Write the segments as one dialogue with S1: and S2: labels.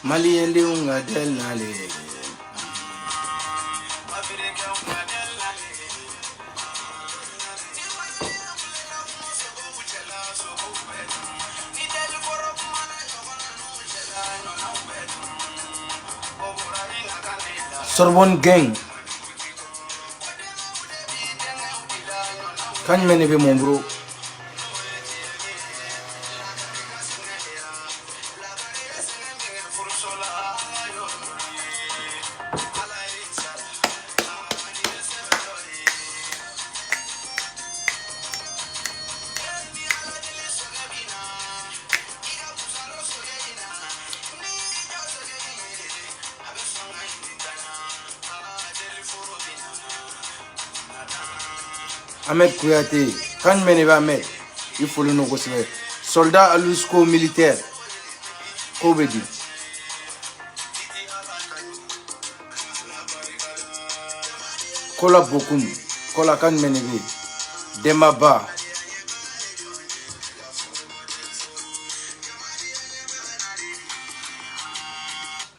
S1: Malien de unga del nale. Sorbonne gang. Quand je m'en mon bro. Ahmed Kouyaté, quand je Ahmed, il faut le négocier. Soldat à l'USCO militaire. Kobedi. Kola Bokoum, Kola Kan Menebe, Demaba.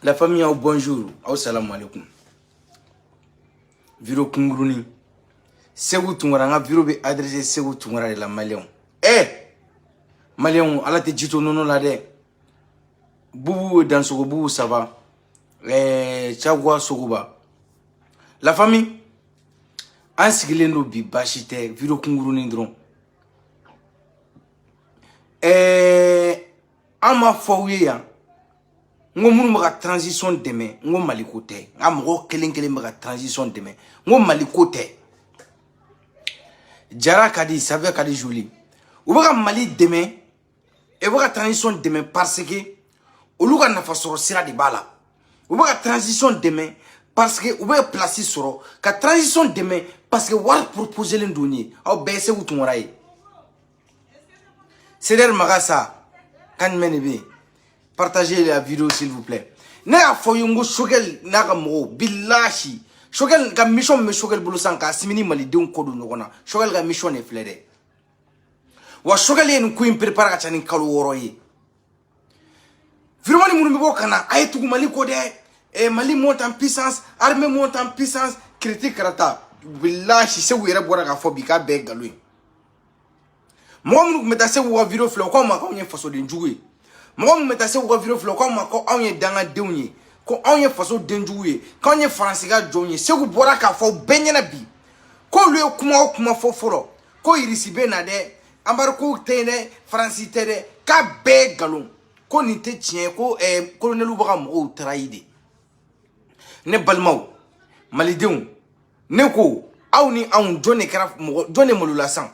S1: La famille au bonjour, au salam alaikum. Viro Kunguruni. Segu Tungara, viro be adressé Segu Tungara de la Malion. Malion, ala te jito nono la de. Boubou dans ce boubou ça va. Chagwa Sogoba. La famille, an sigilen do bi baasi tɛ video kungurunin dɔrɔn an ma fɔ u ye yan n ko minnu bɛ ka transition dɛmɛ n ko Mali ko tɛ n ka mɔgɔ kelen kelen bɛ ka transition dɛmɛ n ko Mali ko tɛ Jara ka di Savia ka di joli u bɛ ka Mali dɛmɛ u bɛ ka transition dɛmɛ parce que olu ka nafa sɔrɔ sira de b'a la u bɛ ka transition dɛmɛ parce que ou bien place soro ka transition demain parce que war proposer l'indonien au baisser ou ton rail c'est der magasa kan menebe partagez la vidéo s'il vous plaît na foyungo shogel na ga mo billahi shogel ga mission me shogel bulu sanka simini mali don kodu nogona shogel ga mission e flede wa shogel en ku prepare ka chani kalu woroyi vraiment ni munu bo kana ayetu mali ko de Mali monte en puissance, armée monte en puissance, critique rata. Billahi se wira bora ka fo bika be galui. Mo mu meta se wo video flo ko ma ko yen faso de njuwe. Mo mu meta se wo video flo ko ma ko onye danga deunye. Ko onye faso de njuwe. Ko onye France ga jonye se wo bora ka fo benyana bi. Ko lu kuma fo foro. Ko irisi be na de ambar ko tene France tere ka be galon. Ko ni te tien ko colonel Ubaka mo traide. Ne balmaw malidenw ne ko aw ni anw jone kera jone molula san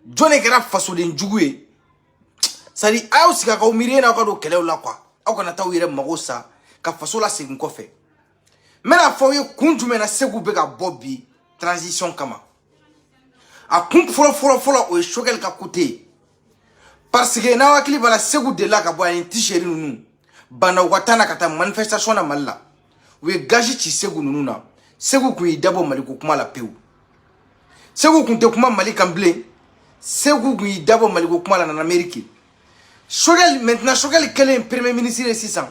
S1: jone kera faso den jugu ye sari aw sika ka umire na ka do kelew la kwa aw kana taw yere mago sa ka faso la segin kofe mena fo ye kunjume na segu be ka bobbi transition kama a kun folo o shogel ka côté parce que na wakili bala segu de la ka bo en t-shirt nunu bana watana kata manifestation na malla we gaji ci segu nunu na segu ku idabo Mali ko kuma la peu segu ku te kuma Mali kamble segu ku idabo Mali ko kuma la na Amérique shogel maintenant shogel kelen premier ministre 600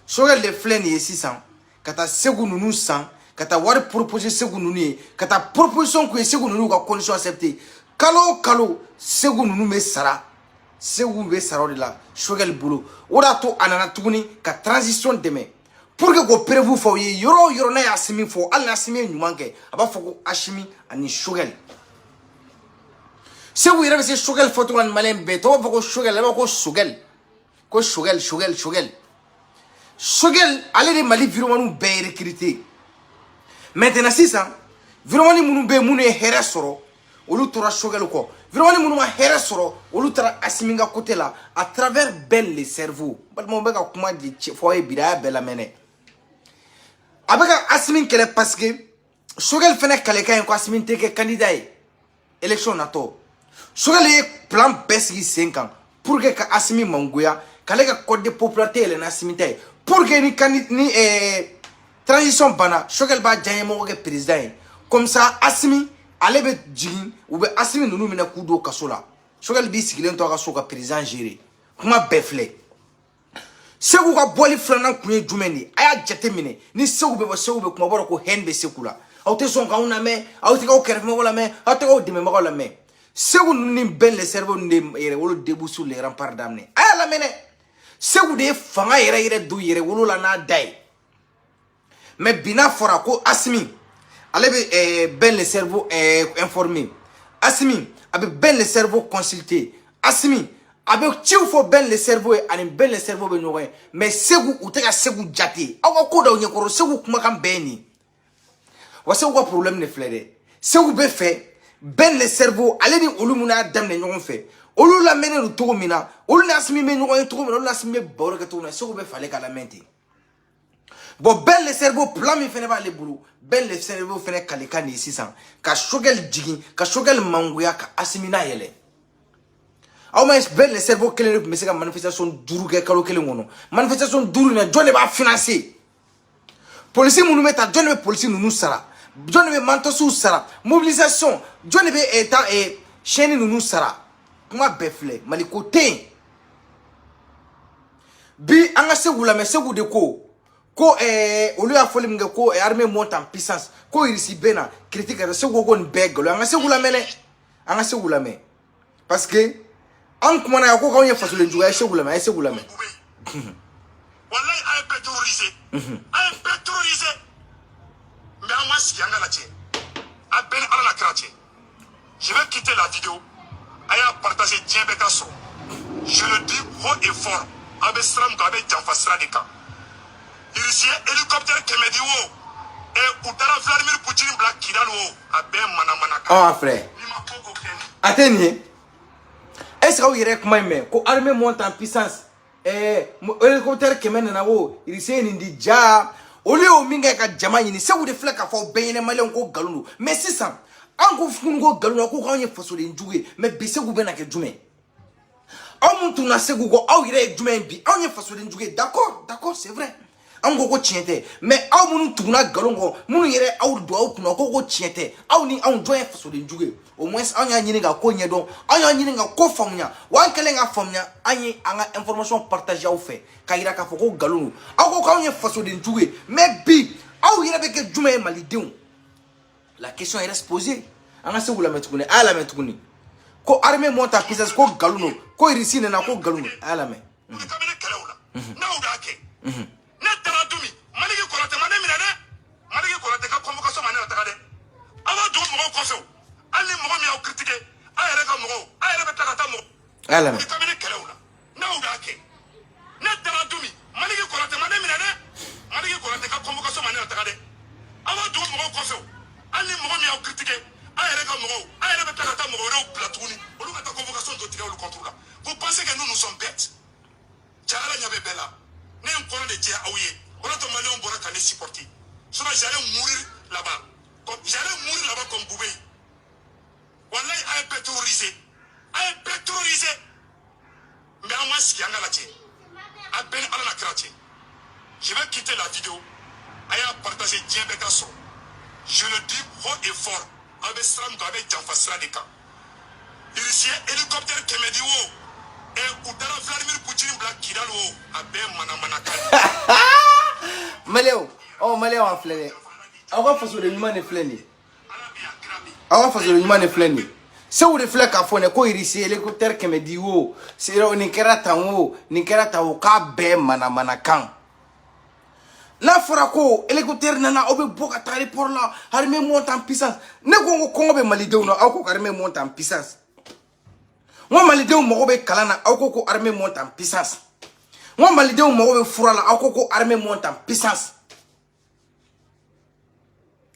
S1: shogel le flen ye 600 kata segu nunu 100 kata war proposer segu nunu kata proposition ku segu nunu ka condition accepter kalo segu nunu me sara segu be sara de la shogel bulu ora to anana tuguni ka transition demain pour que vous prévu fo yoro na asimi fo al asimi nyumanke aba foko ashimi ani shogel se vous irez shogel photo an malen be to foko shogel aba ko shogel allez de Mali viromanu be recruter maintenant c'est ça viromani munu be munu here soro olu tora shogel ko viromani munu ma here soro olu tora asimi nga côté là à travers ben les cerveaux balmo be ka kuma di fo e bida bela mene avec Asmin kele parce que shogel fene kale kan ko Asmin te ke candidat élection nato shogel e plan besgi 5 ans pour que Asmin mangoya kale ka code de popularité le na Asmin te pour que ni transition bana shogel ba janye mo ke président comme ça Asmin ale be jigin ou be Asmin nunu mina kudo kasola shogel bi sigilen to ka so ka président gérer kuma befle Segu ka boli flana kunye jumeni aya jate mine ni segu be kuma boro ko hen be sekula awte son ka una me awte ka kerf me wala me awte ka dime ma wala me segu ni ben le cerveau ni yere wolo debu sur les remparts d'amne aya la mene segu de fanga yere du yere wolo la na dai mais bina fora ko asmi ale be ben le cerveau informé asmi abe ben le cerveau consulté asmi avec tu faut ben le cerveau et ani ben le cerveau be ñoy mais segu uteka segu jati awa ko daw ñekoro segu kuma kam beni wa segu ko problème ne flede segu be fait ben le cerveau ale ni olumuna damne ñogon fait olu la mene ru to mina olu nasmi me ñogon to mina olu nasmi bawra ka to na segu be fale kala menti bon ben le cerveau plan mi fene ba le bulu ben le cerveau fene kalika ni 600 ka shogel jigi ka shogel manguya ka asimina yele aw mais ben le cerveau kelen mais c'est une manifestation duru ke kalo kelen ngono manifestation duru na jone ba financer police munu meta jone be police nunu sara jone be mantosu sara mobilisation jone be état et chaîne nunu sara kuma befle mali côté bi anga segula mais segu de ko au lieu à folie ko armée monte en puissance ko irisi bena critique de segu ko beglo anga segula me parce que an kuma na ko kawye fasule njuga ya segula me wallahi
S2: ay pétrolisé mais en masse qui a la tienne à ben à la cratie je vais quitter la vidéo aya partager Diembekasso je le dis haut et fort avec Stram avec Janfasra de camp ici hélicoptère Kemedi wo et Utara Vladimir Poutine Black Kidalo à ben manamana
S1: ah frère attendez. Est-ce que vous irez comme moi ko armée monte en puissance hélicoptère kemen na wo irise ni ndija ole o minga ka jama ni se wo de flaka fo benyene malen ko galunu mais c'est ça an ko fun ko galunu ko kanye faso de njuwe mais be se go bena ke jume aw muntu na se go aw ire jume bi aw nye faso de njuwe d'accord c'est vrai an ko tiente mais aw munu tuna galongo munu yere aw do aw kuna ko tiente aw ni aw joye faso de njuwe au moins anya nyini ga ko nyedon anya nyini ga ko famnya wan kele nga famnya anyi anga information partager au fait kayira ka foko galunu ako ka onye faso de njuwe mais bi aw yira be ke jume malideu la question est posée anga se wula metukuni ala metukuni ko armée monte en puissance ko galunu ko irisi na ko galunu ala me
S2: na udake na taradumi maliki kolate mane minane maliki kolate ka convocation mane atakade awa do mo ko fe ali mo mi au critiquer ayere ka mo ayere be takata mo
S1: ala me
S2: kamene kelawla na udake na taradumi maliki kolate mane minane maliki kolate ka convocation mane atakade awa do mo ko fe ali mo mi au critiquer ayere ka mo ayere be takata mo re platuni olu ka convocation do tirer le contrôle. Vous pensez que nous sommes bêtes? Tchala nyabe bella ne encore de dia aouye on a demandé on bora kané supporter sinon j'allais mourir là-bas comme Boubé. Wallahi ay pétrolisé mais en masse qui a la tienne à ben à la cratie je vais quitter la vidéo aya partager Diembekasso je le dis haut et fort avec Stram avec Janfasra de camp ici hélicoptère Kemedi wo et Utara Vladimir Poutine Black Kidalo à ben manamana
S1: Maléo en flène awa faso de nyuma ne flène awa faso de nyuma ne flène se wo de flène ka fone ko irisi hélicoptère Kemedi wo sero ni kerata wo ka be manamana kan la fora ko hélicoptère nana obe boka tari pour la armée monte en puissance ne ko Congo be malideu no ako armée monte en puissance moi malideu mo be kalana ako armée monte en puissance moi malideu mo be furala ako armée monte en puissance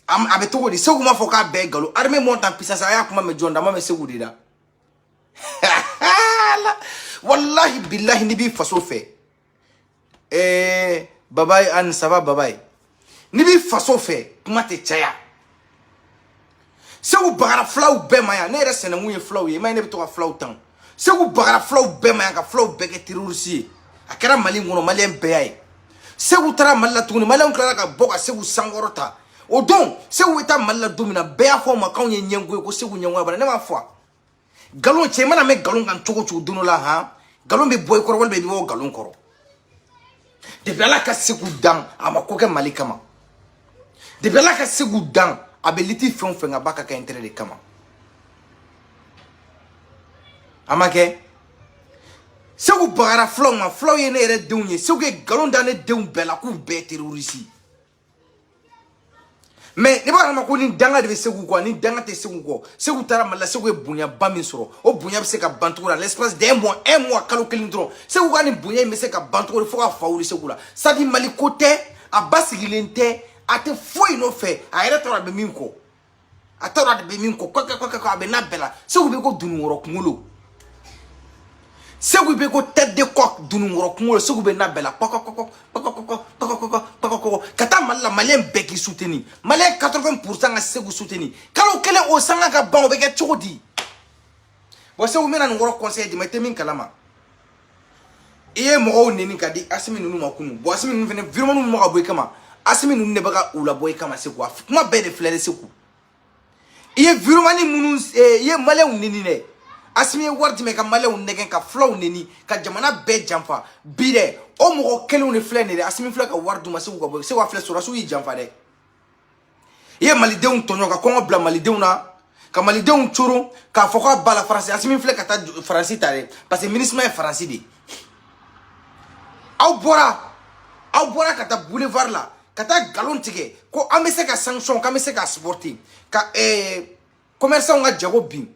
S1: am abeto di segu ma foka be galo armée monte en puissance aya kuma me jonda ma me segu dida wallahi billahi ni bi faso fe babay an ça va babay ni bi faso fe kuma te chaya segu bagara flaw be maya ne rese na munye flaw ye may ne to flaw tan segu bagara flaw be maya ka flaw be ke terroriste akara mali ngono malien be ay segu tara malla tuni malien klara ka boka segu sangorota o don segu eta malla domina be afo ma kan ye nyengo ko segu nyengo ba ne ma fo galon che mana me galon kan chogo chogo duno la ha galon be boy koro wal be wo galon koro Depuis là ka segu dan ama ko ke Mali kama. Depuis là ka segu dan ability fon fenga baka ka intérêt de kama. Amake segu bagara flow ma flow yene ere deunye segu galon dane deun bela ku be terroriste. Mais ne ba ma ko ni danga de segu ko ni danga te segu ko segu tara mala segu bunya ba min soro o bunya be se ka bantoura l'espace d'un mois kalo kelin dron segu ko ni bunya me se ka bantoura fo ka fauri segu la sadi Mali côté a basigilente ate foi no fe a ere tora be min ko a tora de be min ko ko be na bela segu be ko dunu woro kumulo segu be ko tête de coq dunu woro kumulo segu be na bela kata mala malien beki soutenu malien 80% a segu soutenu kalo kele o sanga ka ban o be ke chodi bo segu mena ngoro conseil di mete min kalama iye mo neni kadi asimi nunu makunu bo asimi nunu fene vraiment nunu mo boy kama asimi nunu ne baka ula boy kama segu kuma be de flere segu iye vraiment ni munu iye malien neni ne asimi wardi me ka malien negen ka flow neni ka jamana be jamfa bide o mo kele on fleur ne asimi fleur ka wardu ma segu ko se wa fleur sura su yi jamfa de iye malideun tonyo ka kongo bla malideun na ka malideun choro ka foka bala français asimi fleur ka ta français tare parce que ministre est français de aw bora ka ta boulevard la ka ta galon tige ko amese ka sanction ka amese ka sporting ka commerçant nga jago bin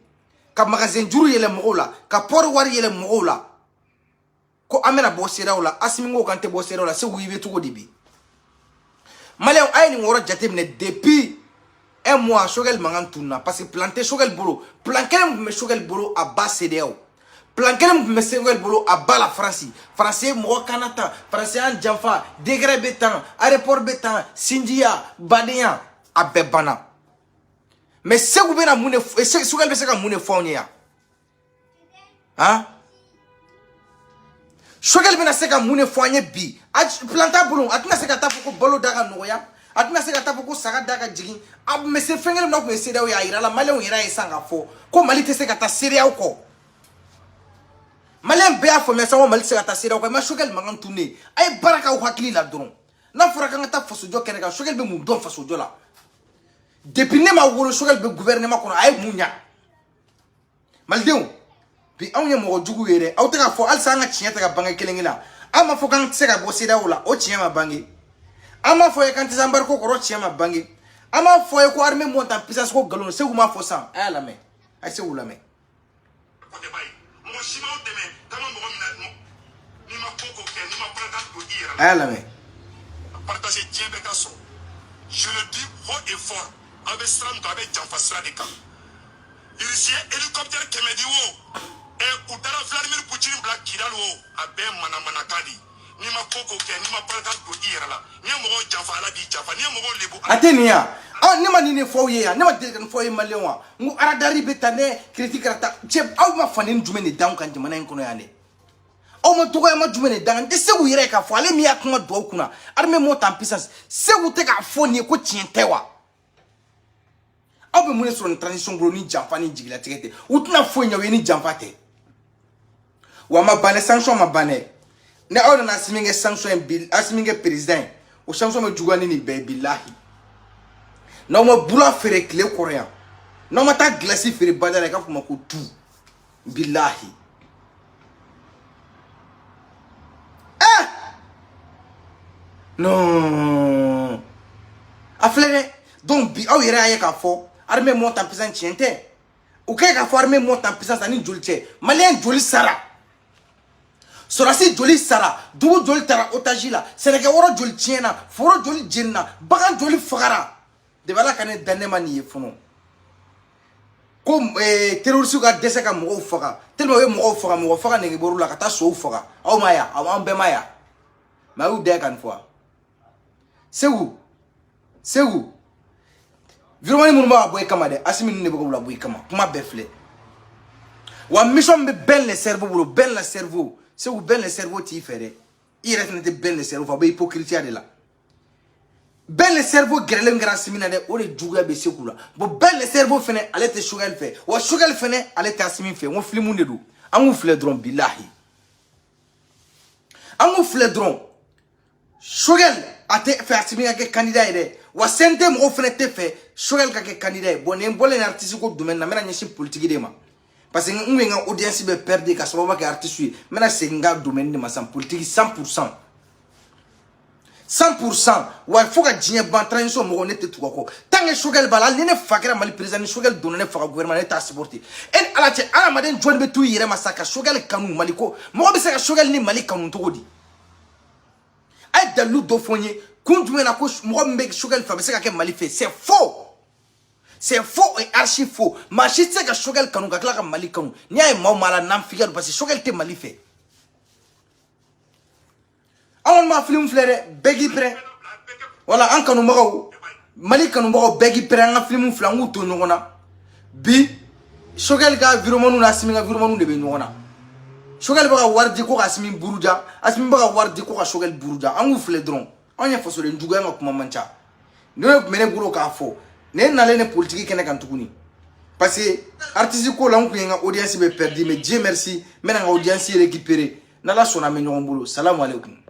S1: ka magasin juru yele mogola ka port war yele mogola ko amena bosera wala asimi ngo kante bosera wala se wibe tugo dibi malien ay ni ngoro jatemne depuis un mois shogel mangantuna parce que planter shogel bolo planquer me shogel bolo a bas CDAO planquer me shogel bolo a bas la France français mo kanata français en jamfa degré betan aéroport betan sindia badia a bebana mais se go bena mune shogel be se ka mune fonya hein shogel bena se ka mune fonya bi planta bolo atina se ka tapo ko bolo daga noya atina se ka tapo ko saga daga jigi ab me se fengel na ko se dawo ya ira la malien ira esanga fo ko Mali te se ka ta seria ko malien be afo me sa Mali se ka ta seria ko ma shogel mangan tourner ay baraka o hakili la dron na fora kan ta faso jo kene ka shogel be mu don faso jo la depuis ne ma wolo shogel be gouvernement ko ay munya maldew bi awnya mo jugu yere aw ta ka fo al sanga chinya ta ka banga kelengila ama fo kan se ka bo se dawo la o chinya ma bangi ama fo e kan tizambar ko ro chinya ma bangi ama fo e ko armée monte en puissance ko galon se ma fo san ay la me ay se wula me
S2: ko de bay mo shima o deme tama mo mina ni ma koko ke ni ma prata do ira
S1: ay la me
S2: partager tiembe ka so je le dis haut et fort avec stram ka avec jamfa sra de ka ici hélicoptère ke me di wo e udara Vladimir Putin black kidal wo abe mana kadi ni ma koko ke ni ma prata do ira la ni mo jamfa la di jamfa ni mo lebu
S1: atenia ni ma ni fo ye ni ma de kan fo ye malien wa ngu aradari betane critique rata che aw ma fanin jumene dan kan jamana en kono yane aw ma to ma jumene dan de se wu yere ka fo ale mi akuma do kuna arme mo tan puissance se wu te ka fo ni ko tientewa aw be mun so transition bro ni jamfa ni jigila tikete utna fo nya we ni jamfa te wa ma bane sanction ma bane ne aw na asiminge sanction bil asiminge president o sanction ma jugani ni be billahi non ma bula fere clé coréen non ma ta glace fere badara ka fuma ko tout billahi non aflere donc bi aw yere aye ka fo armée monte en puissance tiente o kay ka fo armée monte en puissance ani jolite malien joli sara sorasi joli sara dugu joli tara otage la sénégal woro joli tiena foro joli jenna bagan joli fagara de bala kane danema ni yefuno comme terroriste ga dese ka mo faga tellement we mo faga ne boru la kata so faga aw maya aw be maya ma u de kan fois c'est où vraiment mun ba boy kama de asimi ne be ko la boy kama kuma be fle wa mission be ben le cerveau bolo ben le cerveau c'est où ben le cerveau ti fere il reste ne ben le cerveau fa be hypocrisie de la ben le cerveau grelem gra simina de o de juga be sekula bo ben le cerveau fene ale te sugal fe wa sugal fene ale te asimi fe won flimu de do amu fle dron billahi amu fle dron Shogel a te fait assumer que candidat est wa sente mo fene te fait Shogel ka ke candidat bon en bolé artiste ko domaine na mena nyeshi politique de ma parce que nga audience be perdre ka so ba ka artiste mena c'est nga domaine de ma sans politique 100% 100% wa faut que djien ban transition mo ne te tuko tant que Shogel bala ni ne fakira mali président Shogel donne ne faka gouvernement ta supporter en ala te ala maden joine be tout yere masaka Shogel kanu maliko mo be saka Shogel ni mali kanu to di ay dalu do fonye kundu na ko mo be Shogel fa be saka mali fait c'est faux. C'est faux et archi faux. Ma chite que Shogel kanu ka kala mali kanu ni ay mo mala nam figure parce que Shogel te mali fait. On ma film flere begi pre wala an kanu magaw mali kanu magaw begi pre an film flangu to nyona bi Shogel ga viromanu na simi ga viromanu de be nyona Shogel baga wardi ko asimi buruja asimi baga wardi ko Shogel buruja an wu fle dron on ya faso de njuga nga kuma mancha ne mene buro ka fo ne nale ne politique kene kan tukuni parce que artiste ko la nga audience be perdu mais Dieu merci mena nga audience récupérer na la sona me nyombulo salam alaikum.